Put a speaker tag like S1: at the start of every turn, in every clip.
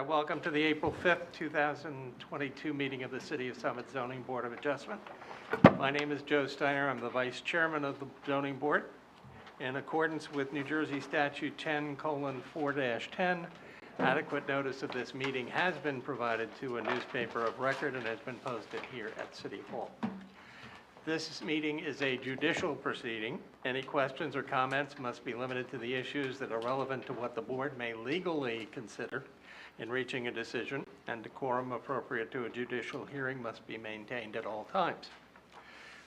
S1: Welcome to the April 5th, 2022 meeting of the City of Summit Zoning Board of Adjustment. My name is Joe Steiner. I'm the Vice Chairman of the Zoning Board. In accordance with New Jersey Statute 10:4-10, adequate notice of this meeting has been provided to a newspaper of record and has been posted here at City Hall. This meeting is a judicial proceeding. Any questions or comments must be limited to the issues that are relevant to what the board may legally consider in reaching a decision, and decorum appropriate to a judicial hearing must be maintained at all times.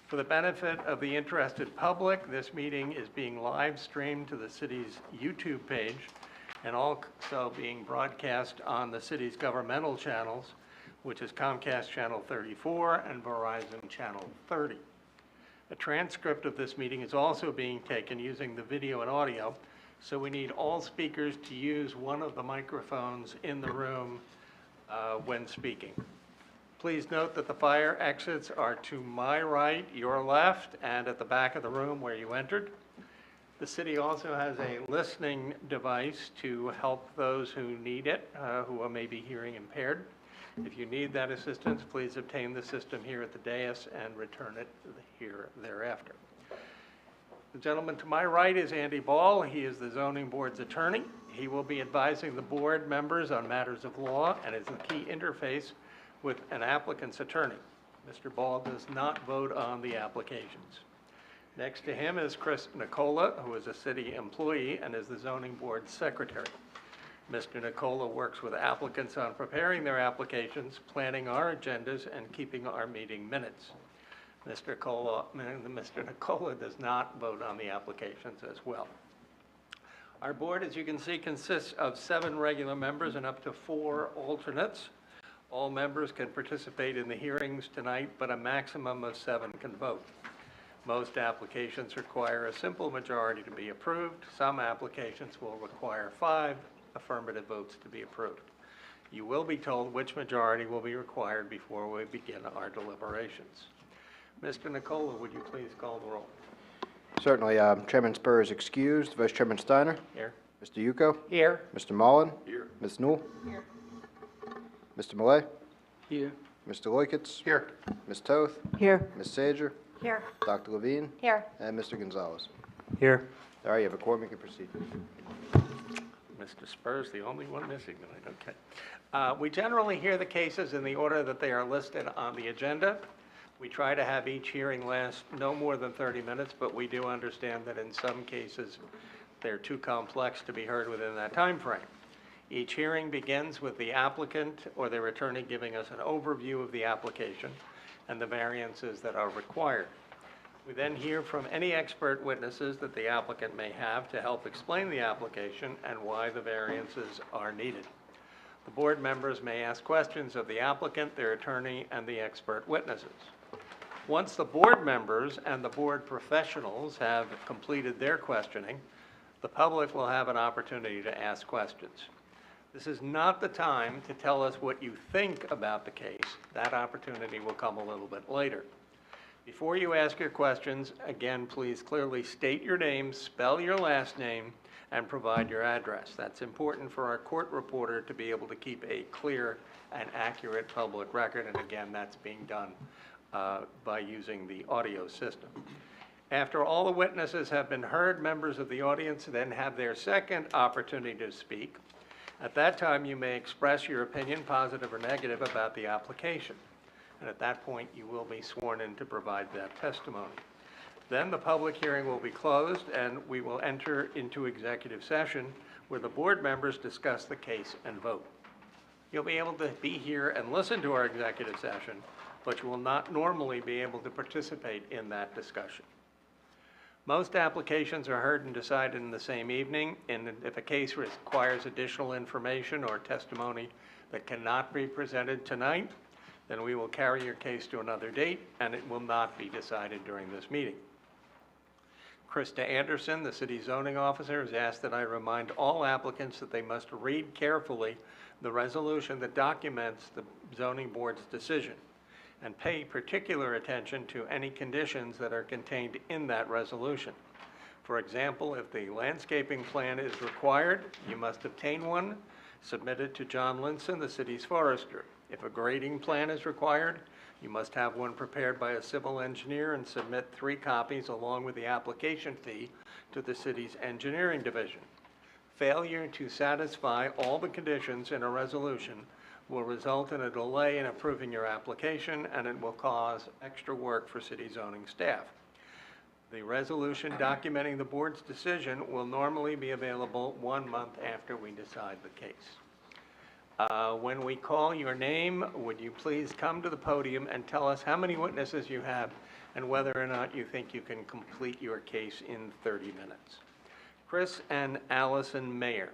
S1: For the benefit of the interested public, this meeting is being live streamed to the city's YouTube page and also being broadcast on the city's governmental channels, which is Comcast Channel 34 and Verizon Channel 30. A transcript of this meeting is also being taken using the video and audio, so we need all speakers to use one of the microphones in the room when speaking. Please note that the fire exits are to my right, your left, and at the back of the room where you entered. The city also has a listening device to help those who need it, who are maybe hearing impaired. If you need that assistance, please obtain the system here at the dais and return it here thereafter. The gentleman to my right is Andy Ball. He is the zoning board's attorney. He will be advising the board members on matters of law and is the key interface with an applicant's attorney. Mr. Ball does not vote on the applications. Next to him is Chris Nicola, who is a city employee and is the zoning board's secretary. Mr. Nicola works with applicants on preparing their applications, planning our agendas, and keeping our meeting minutes. Mr. Nicola does not vote on the applications as well. Our board, as you can see, consists of 7 regular members and up to 4 alternates. All members can participate in the hearings tonight, but a maximum of 7 can vote. Most applications require a simple majority to be approved. Some applications will require 5 affirmative votes to be approved. You will be told which majority will be required before we begin our deliberations. Mr. Nicola, would you please call the roll?
S2: Certainly. Chairman Spur is excused. Vice Chairman Steiner?
S1: Here.
S2: Mr. Yuko?
S1: Here.
S2: Mr. Mullen?
S1: Here.
S2: Ms. Newell?
S3: Here.
S2: Mr. Millay?
S1: Here.
S2: Mr. Loikitz?
S1: Here.
S2: Ms. Toth?
S3: Here.
S2: Ms. Sager?
S3: Here.
S2: Dr. Levine?
S3: Here.
S2: And Mr. Gonzalez.
S1: Here.
S2: All right, you have a quorum. You can proceed.
S1: Mr. Spur's the only one missing tonight. Okay. We generally hear the cases in the order that they are listed on the agenda. We try to have each hearing last no more than 30 minutes, but we do understand that in some cases they're too complex to be heard within that time frame. Each hearing begins with the applicant or their attorney giving us an overview of the application and the variances that are required. We then hear from any expert witnesses that the applicant may have to help explain the application and why the variances are needed. The board members may ask questions of the applicant, their attorney, and the expert witnesses. Once the board members and the board professionals have completed their questioning, the public will have an opportunity to ask questions. This is not the time to tell us what you think about the case. That opportunity will come a little bit later. Before you ask your questions, again, please clearly state your name, spell your last name, and provide your address. That's important for our court reporter to be able to keep a clear and accurate public record, and again, that's being done by using the audio system. After all the witnesses have been heard, members of the audience then have their second opportunity to speak. At that time, you may express your opinion, positive or negative, about the application. And at that point, you will be sworn in to provide that testimony. Then the public hearing will be closed, and we will enter into executive session where the board members discuss the case and vote. You'll be able to be here and listen to our executive session, but you will not normally be able to participate in that discussion. Most applications are heard and decided in the same evening, and if a case requires additional information or testimony that cannot be presented tonight, then we will carry your case to another date, and it will not be decided during this meeting. Krista Anderson, the city zoning officer, has asked that I remind all applicants that they must read carefully the resolution that documents the zoning board's decision and pay particular attention to any conditions that are contained in that resolution. For example, if the landscaping plan is required, you must obtain one. Submitted to John Linson, the city's forester. If a grading plan is required, you must have one prepared by a civil engineer and submit 3 copies along with the application fee to the city's engineering division. Failure to satisfy all the conditions in a resolution will result in a delay in approving your application, and it will cause extra work for city zoning staff. The resolution documenting the board's decision will normally be available 1 month after we decide the case. When we call your name, would you please come to the podium and tell us how many witnesses you have and whether or not you think you can complete your case in 30 minutes. Chris and Allison Mayer.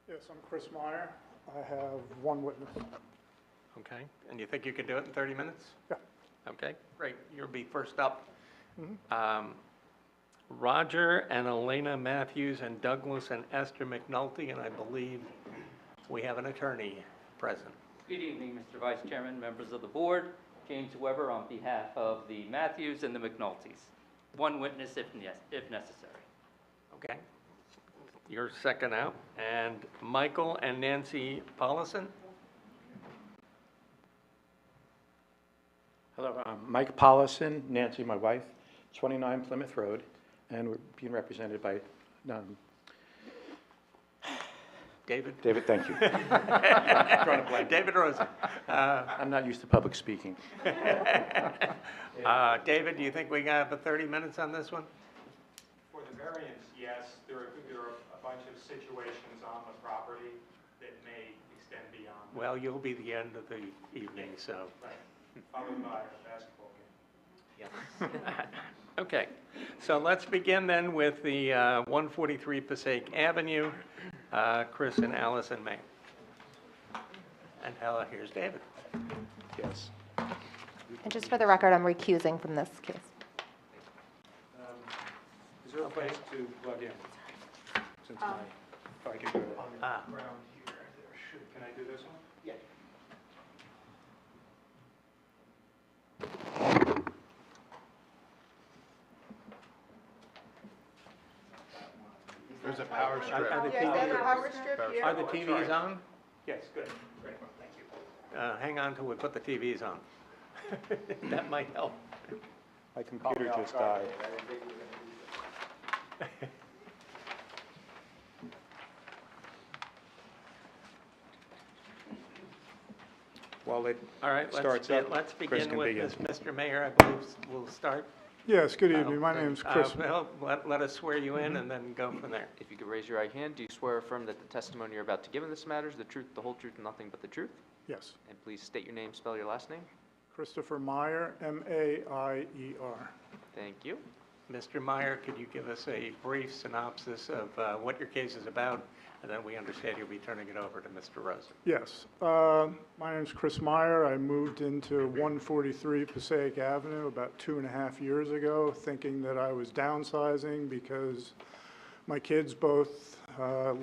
S3: Yes, I'm Chris Meyer. I have 1 witness.
S1: Okay, and you think you can do it in 30 minutes?
S3: Yeah.
S1: Okay, great. You'll be first up. Roger and Elena Matthews and Douglas and Esther McNulty, and I believe we have an attorney present.
S4: Good evening, Mr. Vice Chairman, members of the board. James Weber on behalf of the Matthews and the McNultys. 1 witness if necessary.
S1: Okay, you're second out. And Michael and Nancy Paulison?
S5: Hello, Mike Paulison, Nancy, my wife, 29 Plymouth Road, and we're being represented by
S1: David?
S5: David, thank you. Drawing a blank.
S1: David Rosen.
S5: I'm not used to public speaking.
S1: David, do you think we got 30 minutes on this one?
S6: For the variance, yes, there are a bunch of situations on the property that may extend beyond.
S1: Well, you'll be the end of the evening, so.
S6: Right. Followed by a basketball game.
S1: Okay, so let's begin then with the 143 Passaic Avenue, Chris and Allison May. And here's David.
S5: Yes.
S7: And just for the record, I'm recusing from this case.
S5: Is there a place to plug in? Since if I can do it.
S1: Ah,
S6: Around here, there should, can I do this one?
S5: Yeah.
S2: There's a power strip.
S1: Are the
S3: Yes, there's a power strip here.
S1: Are the TVs on?
S6: Yes, good, great, thank you.
S1: Hang on till we put the TVs on. That might help.
S5: My computer just died. While it
S1: All right,
S5: starts up,
S1: let's
S5: Chris
S1: begin
S5: can
S1: with
S5: begin.
S1: this. Mr. Mayor, I believe we'll start.
S3: Yes, good evening. My name's Chris.
S1: Well, let us swear you in and then go from there.
S8: If you could raise your right hand, do you swear or affirm that the testimony you're about to give in this matter is the truth, the whole truth, and nothing but the truth?
S3: Yes.
S8: And please state your name, spell your last name.
S3: Christopher Meyer, M-A-I-E-R.
S8: Thank you.
S1: Mr. Meyer, could you give us a brief synopsis of what your case is about? And then we understand you'll be turning it over to Mr. Rosen.
S3: Yes. My name's Chris Meyer. I moved into 143 Passaic Avenue about 2.5 years ago, thinking that I was downsizing because my kids both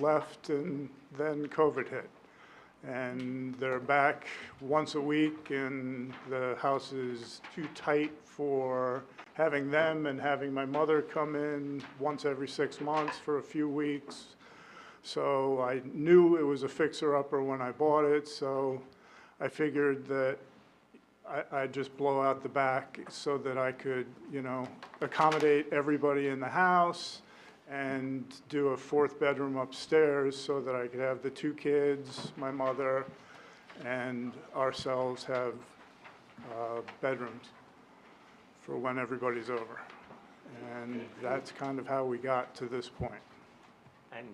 S3: left and then COVID hit. And they're back once a week, and the house is too tight for having them and having my mother come in once every 6 months for a few weeks. So I knew it was a fixer-upper when I bought it, so I figured that I'd just blow out the back so that I could, accommodate everybody in the house and do a 4th bedroom upstairs so that I could have the 2 kids, my mother, and ourselves have bedrooms for when everybody's over. And that's kind of how we got to this point.
S1: And,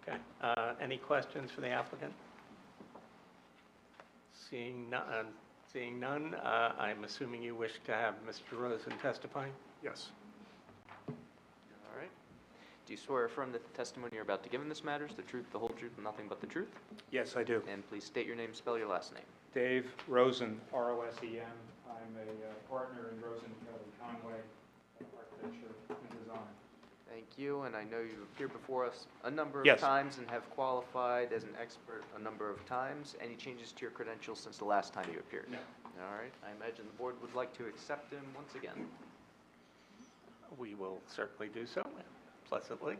S1: okay, any questions for the applicant? Seeing none, I'm assuming you wish to have Mr. Rosen testify?
S3: Yes.
S8: All right. Do you swear or affirm that the testimony you're about to give in this matter is the truth, the whole truth, and nothing but the truth?
S5: Yes, I do.
S8: And please state your name, spell your last name.
S6: Dave Rosen, R-O-S-E-N. I'm a partner in Rosen, Kelly Conway, Architecture and Design.
S8: Thank you, and I know you've appeared before us a number of
S5: Yes.
S8: times and have qualified as an expert a number of times. Any changes to your credentials since the last time you appeared?
S6: No.
S8: All right. I imagine the board would like to accept him once again.
S1: We will certainly do so, pleasantly.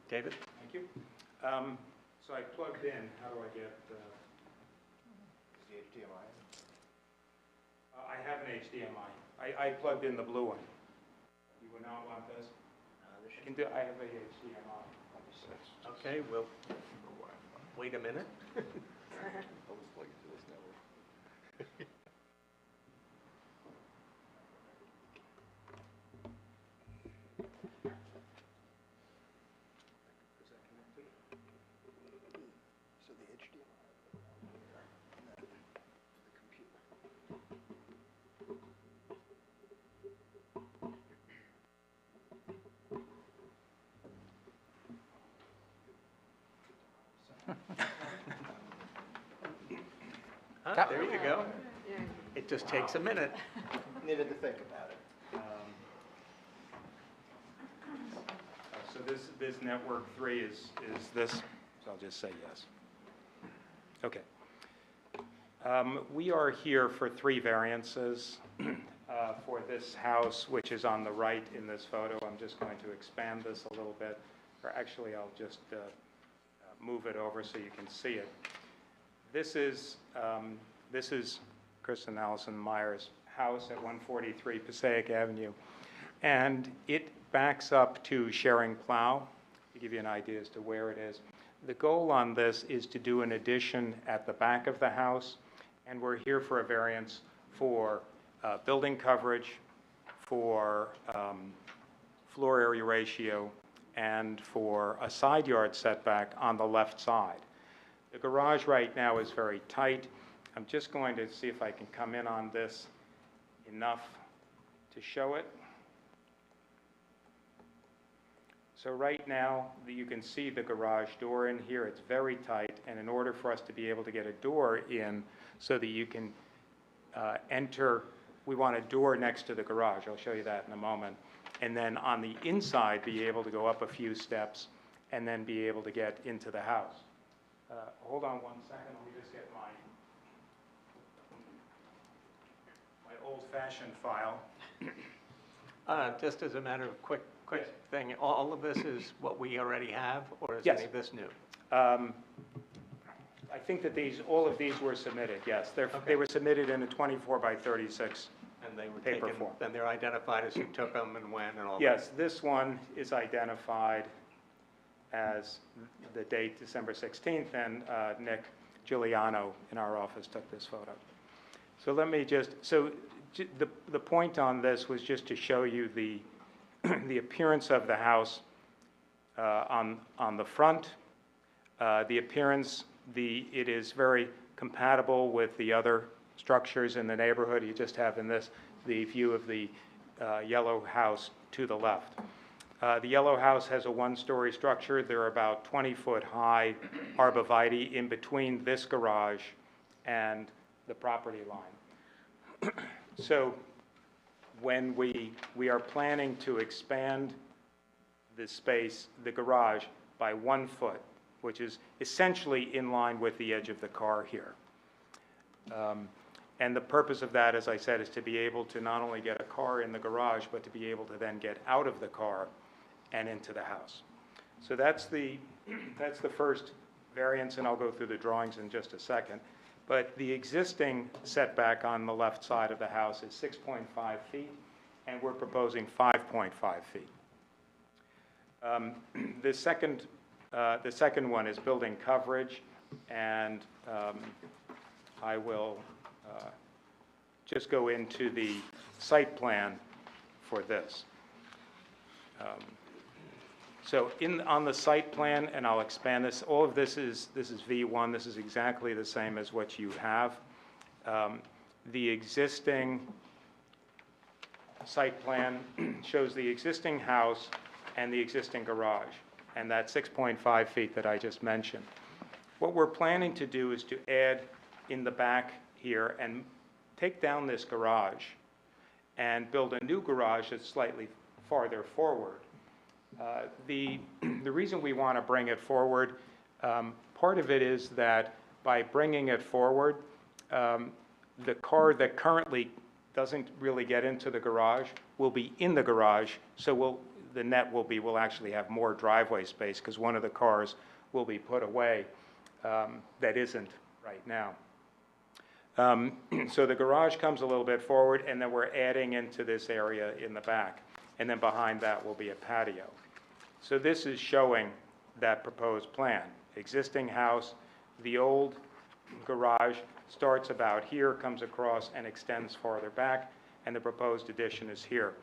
S1: David?
S6: Thank you. So I plugged in, how do I get,
S2: The HDMI?
S6: I have an HDMI. I plugged in the blue one. You would not want this? I have a HDMI.
S1: Okay, we'll wait a minute.
S2: So the HDMI. The computer.
S1: There you go. It just takes a minute.
S2: Needed to think about it.
S6: So this network 3 is this, so I'll just say yes. Okay. We are here for 3 variances for this house, which is on the right in this photo. I'm just going to expand this a little bit, or actually I'll just move it over so you can see it. This is Chris and Allison Meyer's house at 143 Passaic Avenue, and it backs up to Sharing Plow, to give you an idea as to where it is. The goal on this is to do an addition at the back of the house, and we're here for a variance for building coverage, for floor area ratio, and for a side yard setback on the left side. The garage right now is very tight. I'm just going to see if I can come in on this enough to show it. So right now, you can see the garage door in here. It's very tight, and in order for us to be able to get a door in so that you can enter, we want a door next to the garage. I'll show you that in a moment. And then on the inside, be able to go up a few steps and then be able to get into the house. Hold on 1 second. Let me just get my old-fashioned file.
S1: Just as a matter of quick thing, all of this is what we already have, or is
S6: Yes.
S1: any of this new?
S6: I think that all of these were submitted, yes. They were submitted in a 24 by 36.
S1: And they were
S6: Paper
S1: taken,
S6: form.
S1: then they're identified as who took them and when and all that?
S6: Yes, this one is identified as the date December 16th, and Nick Giuliano in our office took this photo. So let me the point on this was just to show you the the appearance of the house on the front. The appearance, it is very compatible with the other structures in the neighborhood. You just have in this the view of the yellow house to the left. The yellow house has a 1-story structure. There are about 20-foot-high arborvitae in between this garage and the property line. So when we are planning to expand the space, the garage, by 1 foot, which is essentially in line with the edge of the car here. And the purpose of that, as I said, is to be able to not only get a car in the garage, but to be able to then get out of the car and into the house. So that's the first variance, and I'll go through the drawings in just a second. But the existing setback on the left side of the house is 6.5 feet, and we're proposing 5.5 feet. The second one is building coverage, and I will just go into the site plan for this. So on the site plan, and I'll expand this, all of this is V1. This is exactly the same as what you have. The existing site plan shows the existing house and the existing garage, and that 6.5 feet that I just mentioned. What we're planning to do is to add in the back here and take down this garage and build a new garage that's slightly farther forward. The reason we want to bring it forward, part of it is that by bringing it forward, the car that currently doesn't really get into the garage will be in the garage, so the net will be, we'll actually have more driveway space because one of the cars will be put away that isn't right now. So the garage comes a little bit forward, and then we're adding into this area in the back. And then behind that will be a patio. So this is showing that proposed plan. Existing house, the old garage starts about here, comes across and extends farther back, and the proposed addition is here.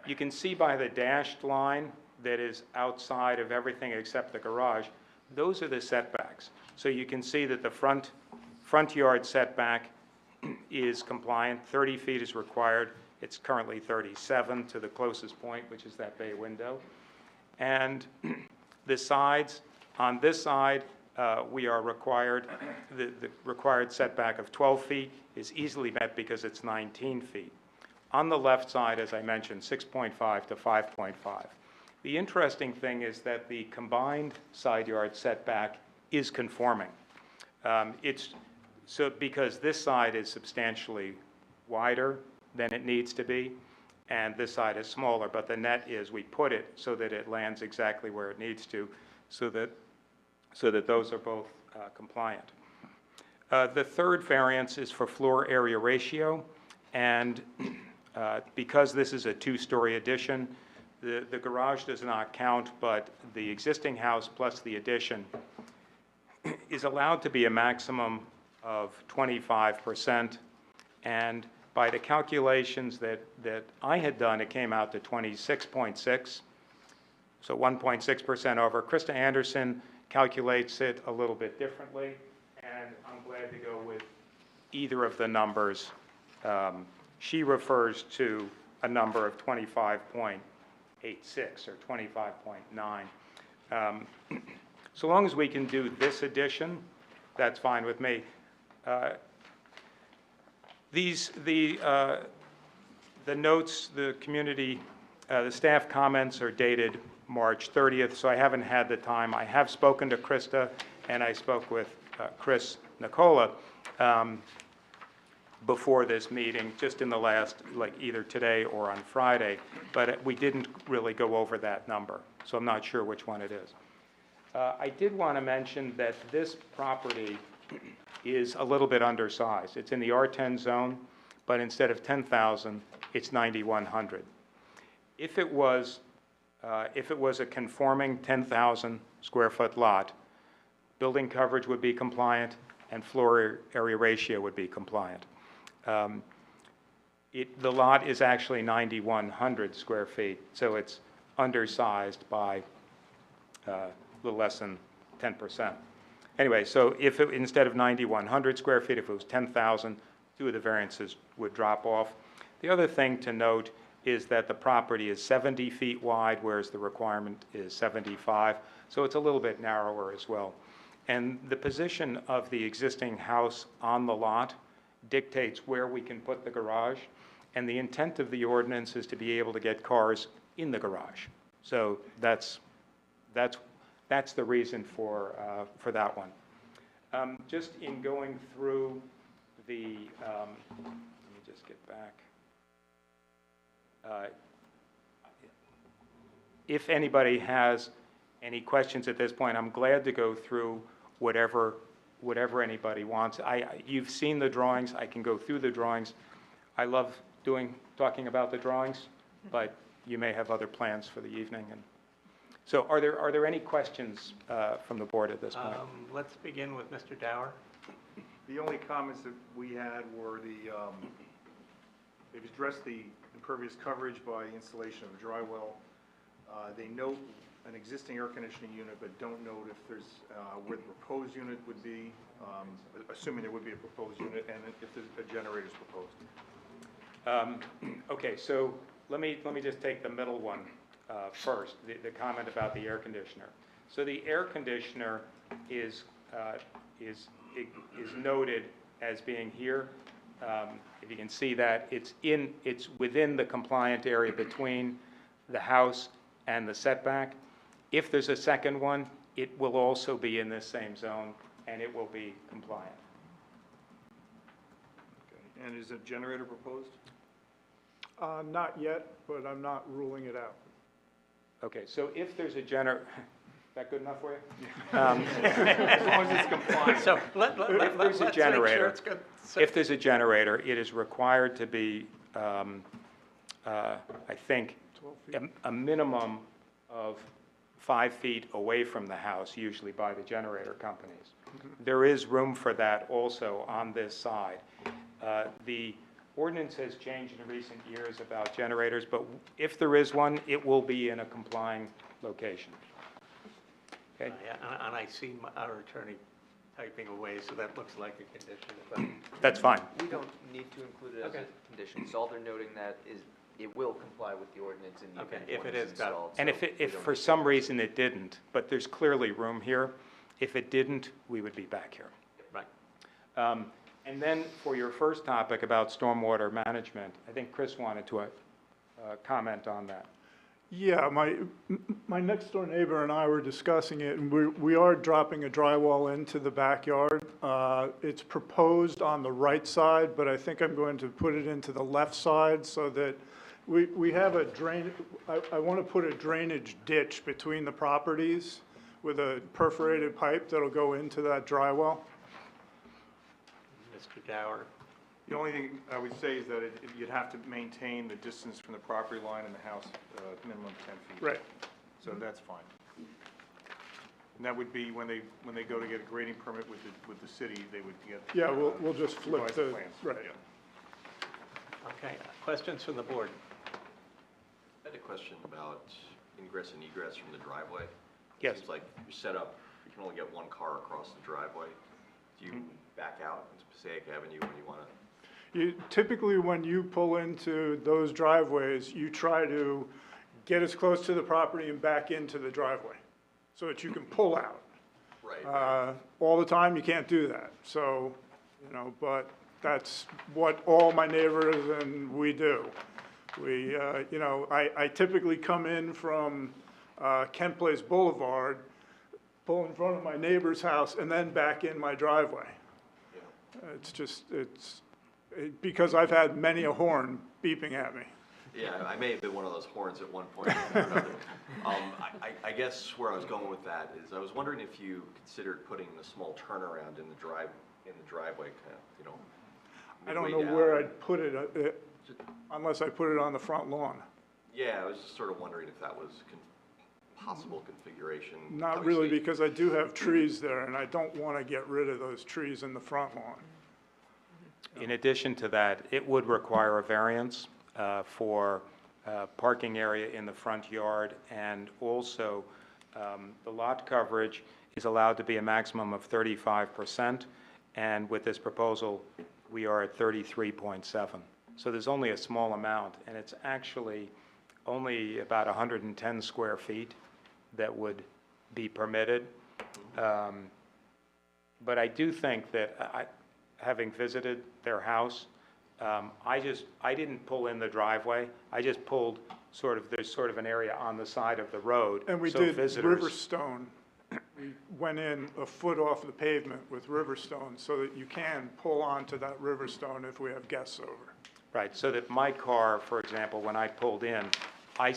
S6: You can see by the dashed line that is outside of everything except the garage, those are the setbacks. So you can see that the front yard setback is compliant, 30 feet is required. It's currently 37 to the closest point, which is that bay window. And the sides, on this side, we are required, the required setback of 12 feet is easily met because it's 19 feet. On the left side, as I mentioned, 6.5 to 5.5. The interesting thing is that the combined side yard setback is conforming. Because this side is substantially wider than it needs to be, and this side is smaller, but the net is we put it so that it lands exactly where it needs to, so that those are both compliant. The third variance is for floor area ratio, and because this is a two-story addition, the garage does not count, but the existing house plus the addition is allowed to be a maximum of 25%, and by the calculations that I had done, it came out to 26.6, so 1.6% over. Krista Anderson calculates it a little bit differently, and I'm glad to go with either of the numbers. She refers to a number of 25.86 or 25.9. So long as we can do this addition, that's fine with me. The notes, the community, the staff comments are dated March 30th, so I haven't had the time. I have spoken to Krista, and I spoke with Chris Nicola before this meeting, just in the last, like either today or on Friday, but we didn't really go over that number, so I'm not sure which one it is. I did want to mention that this property is a little bit undersized. It's in the R10 zone, but instead of 10,000, it's 9,100. If it was a conforming 10,000 square foot lot, building coverage would be compliant and floor area ratio would be compliant. The lot is actually 9,100 square feet, so it's undersized by a little less than 10%. Anyway, so if it, instead of 9,100 square feet, if it was 10,000, two of the variances would drop off. The other thing to note is that the property is 70 feet wide, whereas the requirement is 75, so it's a little bit narrower as well. And the position of the existing house on the lot dictates where we can put the garage, and the intent of the ordinance is to be able to get cars in the garage. So that's the reason for that one. Just in going through the, let me just get back. If anybody has any questions at this point, I'm glad to go through whatever anybody wants. You've seen the drawings. I can go through the drawings. I love talking about the drawings, but you may have other plans for the evening. And so are there any questions from the board at this point?
S1: Let's begin with Mr. Dower.
S9: The only comments that we had were they've addressed the impervious coverage by installation of a dry well. They note an existing air conditioning unit, but don't note if there's where the proposed unit would be, assuming there would be a proposed unit, and if a generator is proposed.
S6: Okay, so let me just take the middle one first, the comment about the air conditioner. So the air conditioner is noted as being here. If you can see that, it's within the compliant area between the house and the setback. If there's a second one, it will also be in this same zone, and it will be compliant.
S9: Okay. And is a generator proposed?
S3: Not yet, but I'm not ruling it out.
S6: Okay, so if there's a that good enough for you?
S9: As long as it's compliant.
S1: So
S6: If there's a
S1: let's make sure
S6: generator,
S1: it's good. So-
S6: if there's a generator, it is required to be, I think,
S3: 12 feet.
S6: a minimum of 5 feet away from the house, usually by the generator companies. There is room for that also on this side. The ordinance has changed in recent years about generators, but if there is one, it will be in a complying location. Okay?
S1: Yeah, and I see our attorney typing away, so that looks like a condition. But
S6: That's fine.
S8: We don't need to include it as
S1: Okay.
S8: a condition, so all they're noting that is it will comply with the ordinance in the
S1: Okay,
S8: event
S1: if
S8: one
S1: it
S8: is
S1: is, got it.
S8: installed.
S6: And
S8: so we
S6: if
S8: don't
S6: for
S8: need to-
S6: some reason it didn't, but there's clearly room here, if it didn't, we would be back here.
S1: Right.
S6: And then for your first topic about stormwater management, I think Chris wanted to comment on that.
S3: Yeah, my next door neighbor and I were discussing it, and we are dropping a drywall into the backyard. It's proposed on the right side, but I think I'm going to put it into the left side so that we have a drain, I want to put a drainage ditch between the properties with a perforated pipe that'll go into that drywall.
S1: Mr. Dower.
S9: The only thing I would say is that you'd have to maintain the distance from the property line and the house, minimum 10 feet.
S3: Right.
S9: So that's fine. And that would be when they go to get a grading permit with the city, they would get.
S3: Yeah, we'll just flip
S9: revise
S3: the,
S9: plans.
S3: right.
S9: Yeah.
S1: Okay, questions from the board?
S10: I had a question about ingress and egress from the driveway.
S6: Yes.
S10: Seems like you're set up, you can only get one car across the driveway. Do you back out into Passaic Avenue when you want to?
S3: Typically, when you pull into those driveways, you try to get as close to the property and back into the driveway so that you can pull out.
S10: Right.
S3: All the time, you can't do that. So, but that's what all my neighbors and we do. We, I typically come in from Kent Place Boulevard, pull in front of my neighbor's house, and then back in my driveway. It's just, because I've had many a horn beeping at me.
S10: Yeah, I may have been one of those horns at one point or another. I guess where I was going with that is I was wondering if you considered putting a small turnaround in the driveway, kind of,
S3: I don't
S10: midway
S3: know
S10: down.
S3: where I'd put it, unless I put it on the front lawn.
S10: Yeah, I was just sort of wondering if that was possible configuration.
S3: Not really,
S10: Obviously-
S3: because I do have trees there, and I don't want to get rid of those trees in the front lawn.
S6: In addition to that, it would require a variance for parking area in the front yard, and also the lot coverage is allowed to be a maximum of 35%, and with this proposal, we are at 33.7. So there's only a small amount, and it's actually only about 110 square feet that would be permitted. But I do think that, having visited their house, I didn't pull in the driveway. I just pulled there's sort of an area on the side of the road.
S3: And we
S6: so
S3: did
S6: visitors-
S3: Riverstone. We went in a foot off the pavement with Riverstone so that you can pull onto that Riverstone if we have guests over.
S6: Right, so that my car, for example, when I pulled in, I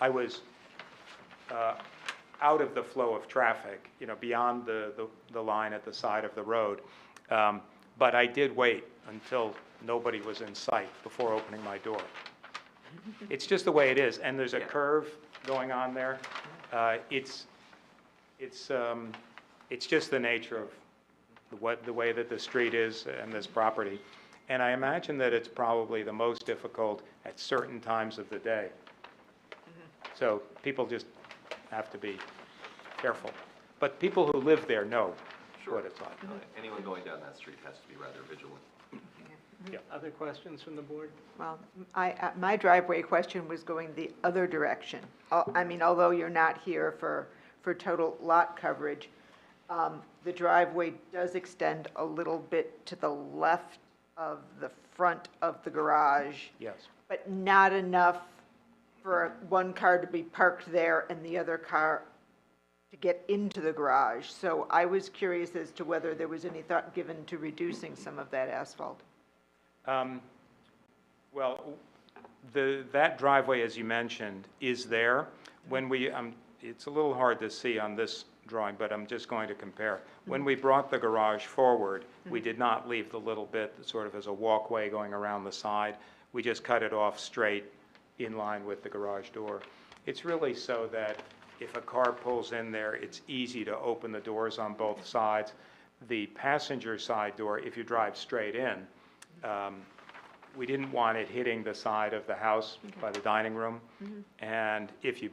S6: was out of the flow of traffic, beyond the line at the side of the road. But I did wait until nobody was in sight before opening my door. It's just the way it is, and there's a curve going on there. It's just the nature of the way that the street is and this property. And I imagine that it's probably the most difficult at certain times of the day. So people just have to be careful. But people who live there know what it's like.
S10: Anyone going down that street has to be rather vigilant.
S1: Other questions from the board?
S11: Well, my driveway question was going the other direction. I mean, although you're not here for total lot coverage, the driveway does extend a little bit to the left of the front of the garage.
S6: Yes.
S11: But not enough for one car to be parked there and the other car to get into the garage. So I was curious as to whether there was any thought given to reducing some of that asphalt.
S6: Well, that driveway, as you mentioned, is there. When we, it's a little hard to see on this drawing, but I'm just going to compare. When we brought the garage forward, we did not leave the little bit sort of as a walkway going around the side. We just cut it off straight in line with the garage door. It's really so that if a car pulls in there, it's easy to open the doors on both sides. The passenger side door, if you drive straight in, we didn't want it hitting the side of the house by the dining room. And if you